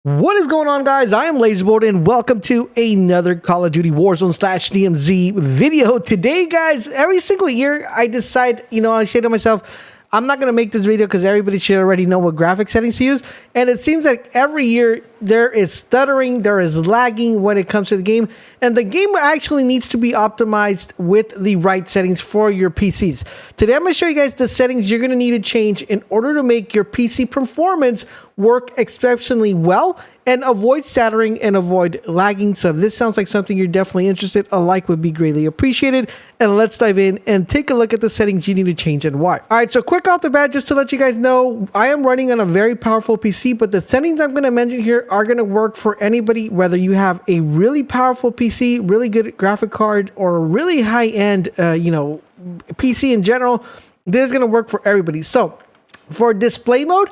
What is going on, guys? I am LazyBoard and welcome to another Call of Duty Warzone / DMZ video. Today, guys, every single year I decide, I say to myself, I'm not going to make this video because everybody should already know what graphic settings to use. And it seems like every year there is stuttering, there is lagging when it comes to the game. And the game actually needs to be optimized with the right settings for your PCs. Today, I'm going to show you guys the settings you're going to need to change in order to make your PC performance work exceptionally well and avoid stuttering and avoid lagging. So if this sounds like something you're definitely interested, a like would be greatly appreciated. And let's dive in and take a look at the settings you need to change and why. All right, so quick off the bat, just to let you guys know, I am running on a very powerful PC, but the settings I'm going to mention here are going to work for anybody, whether you have a really powerful PC, really good graphic card, or a really high-end, PC in general. This is going to work for everybody. So for display mode,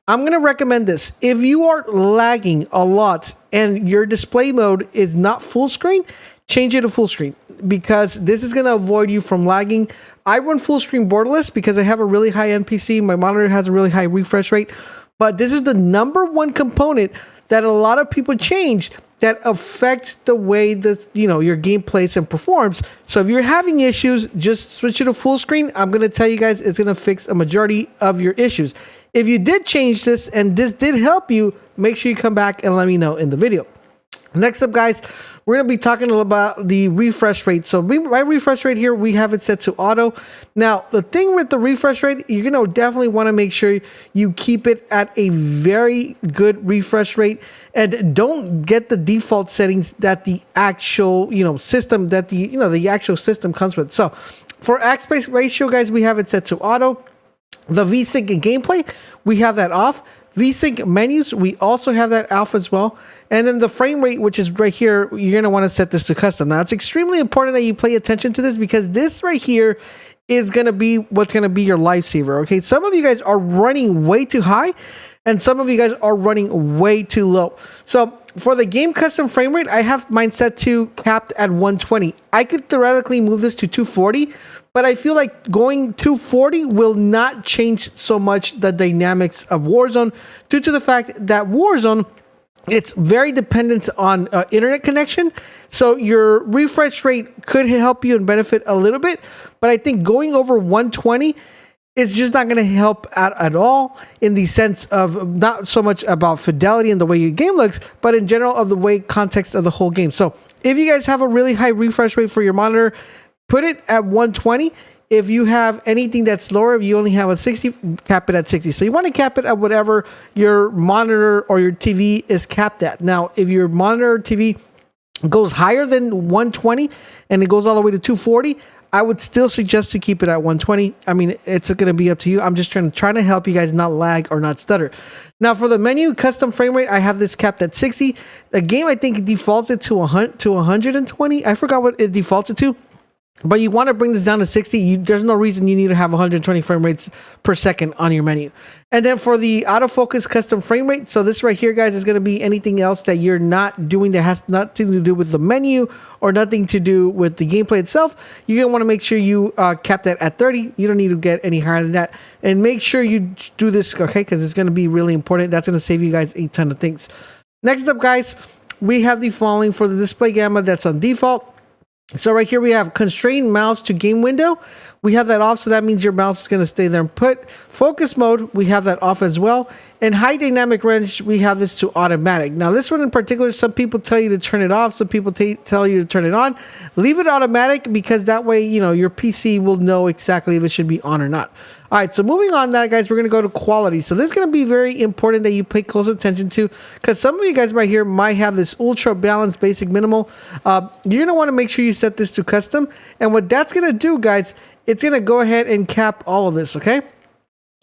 I'm going to recommend this. If you are lagging a lot and your display mode is not full screen, change it to full screen because this is going to avoid you from lagging. I run full screen borderless because I have a really high-end PC. My monitor has a really high refresh rate, but this is the #1 component that a lot of people change that affects the way this, your game plays and performs. So if you're having issues, just switch it to full screen. I'm going to tell you guys it's going to fix a majority of your issues. If you did change this and this did help you, make sure you come back and let me know in the video. Next up, guys, we're going to be talking about the refresh rate. So my refresh rate here, we have it set to auto. Now, the thing with the refresh rate, you're going to definitely want to make sure you keep it at a very good refresh rate and don't get the default settings that the actual, system that the actual system comes with. So for aspect ratio, guys, we have it set to auto. The VSync and gameplay, we have that off. VSync menus, we also have that off as well. And then the frame rate, which is right here, you're going to want to set this to custom. Now, it's extremely important that you pay attention to this because this right here is going to be what's going to be your lifesaver. Okay, some of you guys are running way too high and some of you guys are running way too low. So for the game custom frame rate, I have mine set to capped at 120. I could theoretically move this to 240, but I feel like going 240 will not change so much the dynamics of Warzone due to the fact that Warzone, it's very dependent on internet connection. So your refresh rate could help you and benefit a little bit, but I think going over 120 is just not going to help at all in the sense of not so much about fidelity and the way your game looks, but in general of the way context of the whole game. So if you guys have a really high refresh rate for your monitor, put it at 120. If you have anything that's lower, if you only have a 60, cap it at 60. So you want to cap it at whatever your monitor or your TV is capped at. Now, if your monitor or TV goes higher than 120 and it goes all the way to 240, I would still suggest to keep it at 120. I mean, it's going to be up to you. I'm just trying to help you guys not lag or not stutter. Now, for the menu custom frame rate, I have this capped at 60. The game, I think, defaults it to 120. I forgot what it defaults it to. But you want to bring this down to 60. There's no reason you need to have 120 frame rates per second on your menu. And then for the autofocus custom frame rate, so this right here, guys, is going to be anything else that you're not doing that has nothing to do with the menu or nothing to do with the gameplay itself. You're going to want to make sure you cap that at 30. You don't need to get any higher than that. And make sure you do this, okay, because it's going to be really important. That's going to save you guys a ton of things. Next up, guys, we have the following for the display gamma that's on default. So right here we have constrained mouse to game window. We have that off, so that means your mouse is going to stay there and put. Focus mode, we have that off as well. And high dynamic range, we have this to automatic. Now this one in particular, some people tell you to turn it off, some people tell you to turn it on. Leave it automatic because that way, your PC will know exactly if it should be on or not. All right, so moving on that, guys, we're going to go to quality. So this is going to be very important that you pay close attention to because some of you guys right here might have this ultra balanced basic minimal. You're going to want to make sure you set this to custom. And what that's going to do, guys, it's going to go ahead and cap all of this, okay?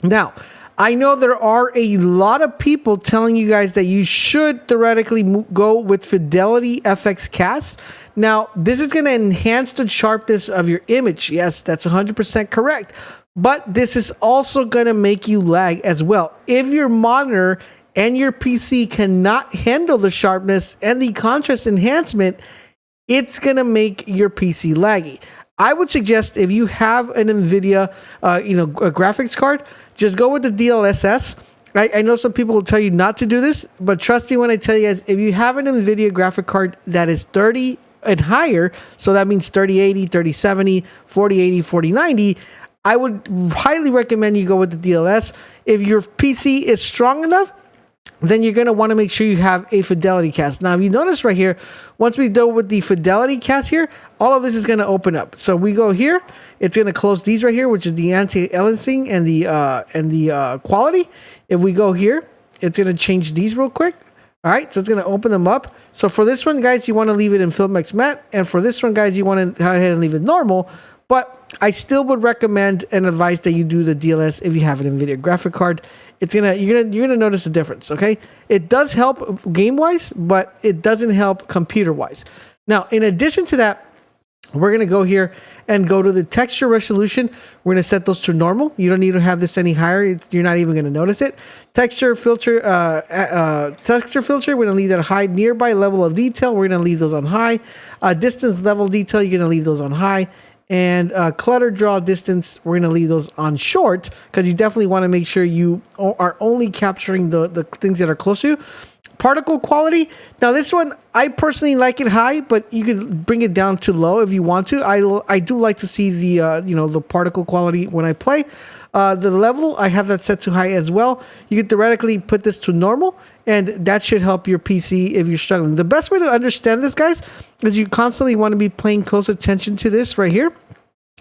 Now, I know there are a lot of people telling you guys that you should theoretically go with Fidelity FX Cast. Now, this is going to enhance the sharpness of your image. Yes, that's 100% correct. But this is also going to make you lag as well. If your monitor and your PC cannot handle the sharpness and the contrast enhancement, it's going to make your PC laggy. I would suggest if you have an NVIDIA, a graphics card, just go with the DLSS I know some people will tell you not to do this, but trust me when I tell you guys, if you have an NVIDIA graphic card that is 30 and higher, so that means 3080, 3070, 4080, 4090, I would highly recommend you go with the DLS. If your PC is strong enough, then you're going to want to make sure you have a fidelity cast. Now, if you notice right here, once we go with the fidelity cast here, all of this is going to open up. So we go here, it's going to close these right here, which is the anti-aliasing and the quality. If we go here, it's going to change these real quick. All right, so it's going to open them up. So for this one, guys, you want to leave it in Filmex Matte, and for this one, guys, you want to go ahead and leave it normal. But I still would recommend and advise that you do the DLS if you have an NVIDIA graphic card. You're gonna notice a difference, okay? It does help game-wise, but it doesn't help computer-wise. Now, in addition to that, we're gonna go here and go to the texture resolution. We're gonna set those to normal. You don't need to have this any higher. You're not even gonna notice it. Texture filter, we're gonna leave that high. Nearby level of detail, we're gonna leave those on high. Distance level detail, you're gonna leave those on high. And clutter draw distance, we're going to leave those on short because you definitely want to make sure you are only capturing the things that are close to you. Particle quality. Now this one, I personally like it high, but you could bring it down to low if you want to. I do like to see the the particle quality when I play. The level, I have that set to high as well. You could theoretically put this to normal, and that should help your PC if you're struggling. The best way to understand this, guys, is you constantly want to be paying close attention to this right here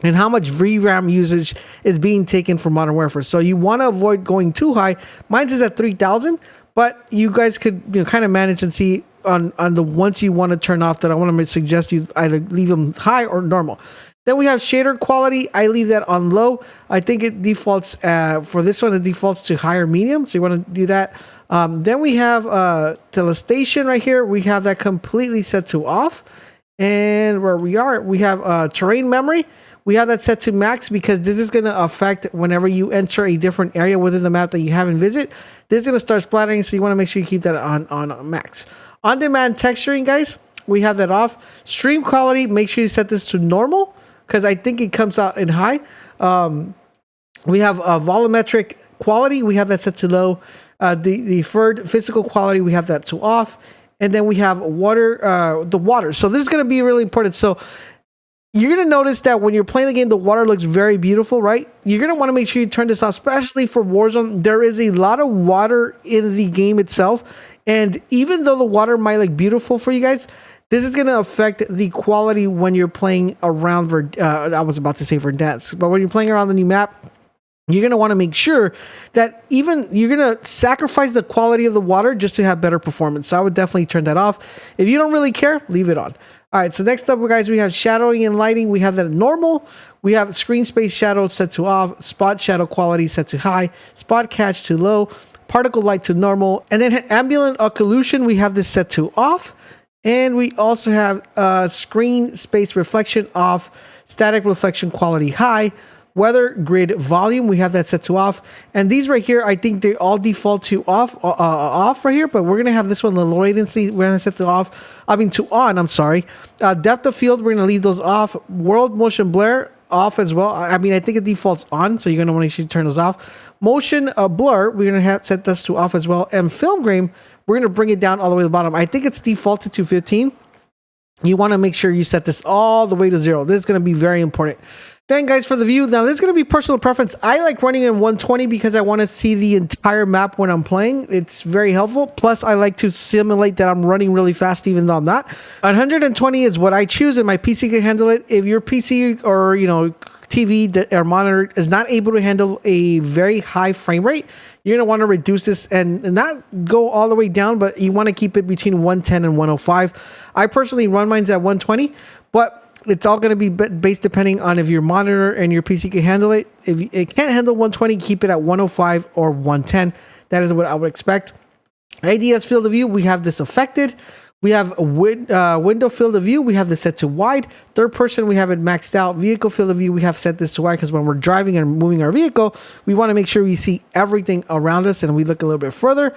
and how much VRAM usage is being taken for Modern Warfare. So you want to avoid going too high. Mine's is at 3,000, but you guys could kind of manage and see on the ones you want to turn off that I want to suggest you either leave them high or normal. Then we have shader quality. I leave that on low. I think it defaults, for this one, it defaults to higher medium. So you want to do that. Then we have telestation right here. We have that completely set to off. And where we are, we have terrain memory. We have that set to max because this is going to affect whenever you enter a different area within the map that you haven't visited. This is going to start splattering, so you want to make sure you keep that on max. On-demand texturing, guys, we have that off. Stream quality, make sure you set this to normal because I think it comes out in high. We have volumetric quality. We have that set to low. The third physical quality, we have that to off. And then we have water, the water. So this is going to be really important. So you're going to notice that when you're playing the game, the water looks very beautiful, right? You're going to want to make sure you turn this off, especially for Warzone. There is a lot of water in the game itself. And even though the water might look beautiful for you guys, this is going to affect the quality when you're playing around, I was about to say Verdansk, but when you're playing around the new map, you're going to want to make sure that even you're going to sacrifice the quality of the water just to have better performance. So I would definitely turn that off. If you don't really care, leave it on. All right, so next up, guys, we have shadowing and lighting. We have that at normal. We have screen space shadow set to off, spot shadow quality set to high, spot catch to low, particle light to normal, and then ambient occlusion, we have this set to off. And we also have screen space reflection off, static reflection quality high, weather grid volume, we have that set to off. And these right here, I think they all default to off right here, but we're gonna have this one, the low latency, we're gonna set to off. I mean to on, I'm sorry. Depth of field, we're gonna leave those off. World motion blur off as well. I mean, I think it defaults on, so you're gonna want to make sure you turn those off. Motion blur, we're gonna have set this to off as well. And film grain, we're gonna bring it down all the way to the bottom. I think it's defaulted to 15. You want to make sure you set this all the way to 0. This is going to be very important. Then, guys, for the view, now this is going to be personal preference. I like running in 120 because I want to see the entire map when I'm playing. It's very helpful. Plus, I like to simulate that I'm running really fast even though I'm not. 120 is what I choose, and my PC can handle it. If your PC or TV or monitor is not able to handle a very high frame rate, you're going to want to reduce this and not go all the way down, but you want to keep it between 110 and 105. I personally run mine at 120, but it's all going to be based depending on if your monitor and your PC can handle it. If it can't handle 120, keep it at 105 or 110. That is what I would expect. ADS field of view, we have this affected. We have a window field of view. We have this set to wide. Third person, we have it maxed out. Vehicle field of view, we have set this to wide because when we're driving and moving our vehicle, we want to make sure we see everything around us and we look a little bit further.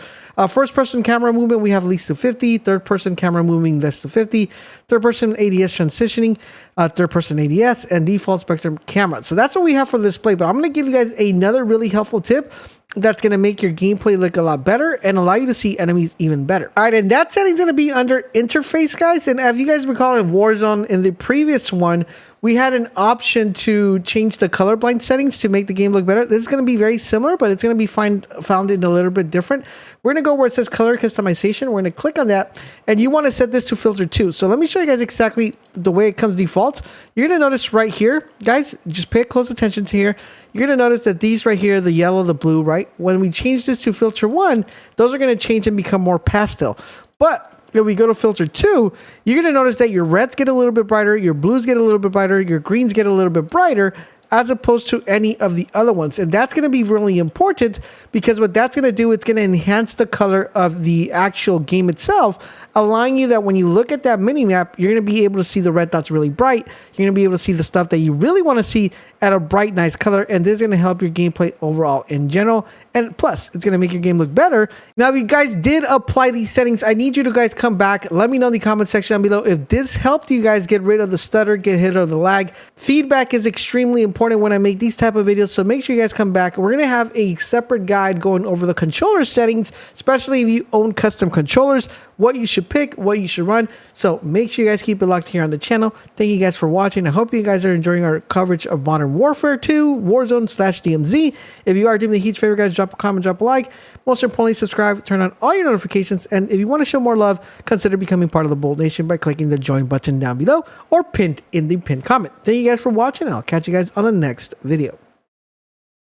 First person camera movement, we have least to 50. Third person camera moving less to 50. Third person ADS transitioning. Third person ADS and default spectrum camera. So that's what we have for the display. But I'm going to give you guys another really helpful tip. that's going to make your gameplay look a lot better and allow you to see enemies even better. All right, and that setting's going to be under interface, guys. And if you guys recall in Warzone, in the previous one, we had an option to change the colorblind settings to make the game look better. This is going to be very similar, but it's going to be found in a little bit different. We're going to go where it says color customization. We're going to click on that, and you want to set this to filter 2. So let me show you guys exactly the way it comes default. You're going to notice right here, guys, just pay close attention to here. You're going to notice that these right here, the yellow, the blue, right? When we change this to filter 1, those are going to change and become more pastel. But if we go to filter 2, you're going to notice that your reds get a little bit brighter, your blues get a little bit brighter, your greens get a little bit brighter, as opposed to any of the other ones. And that's going to be really important, because what that's going to do, it's going to enhance the color of the actual game itself, allowing you that when you look at that mini map, you're going to be able to see the red dots really bright. You're going to be able to see the stuff that you really want to see at a bright, nice color. And this is going to help your gameplay overall in general. And plus, it's going to make your game look better. Now, if you guys did apply these settings, I need you to guys come back. Let me know in the comment section down below if this helped you guys get rid of the stutter, get rid of the lag. Feedback is extremely important when I make these type of videos, so make sure you guys come back. We're going to have a separate guide going over the controller settings, especially if you own custom controllers, what you should pick, what you should run. So make sure you guys keep it locked here on the channel. Thank you guys for watching. I hope you guys are enjoying our coverage of Modern Warfare 2, Warzone/DMZ. If you are doing the huge favor, guys, drop a comment, drop a like. Most importantly, subscribe, turn on all your notifications. And if you want to show more love, consider becoming part of the Bold Nation by clicking the join button down below or pinned in the pinned comment. Thank you guys for watching, and I'll catch you guys on the next video.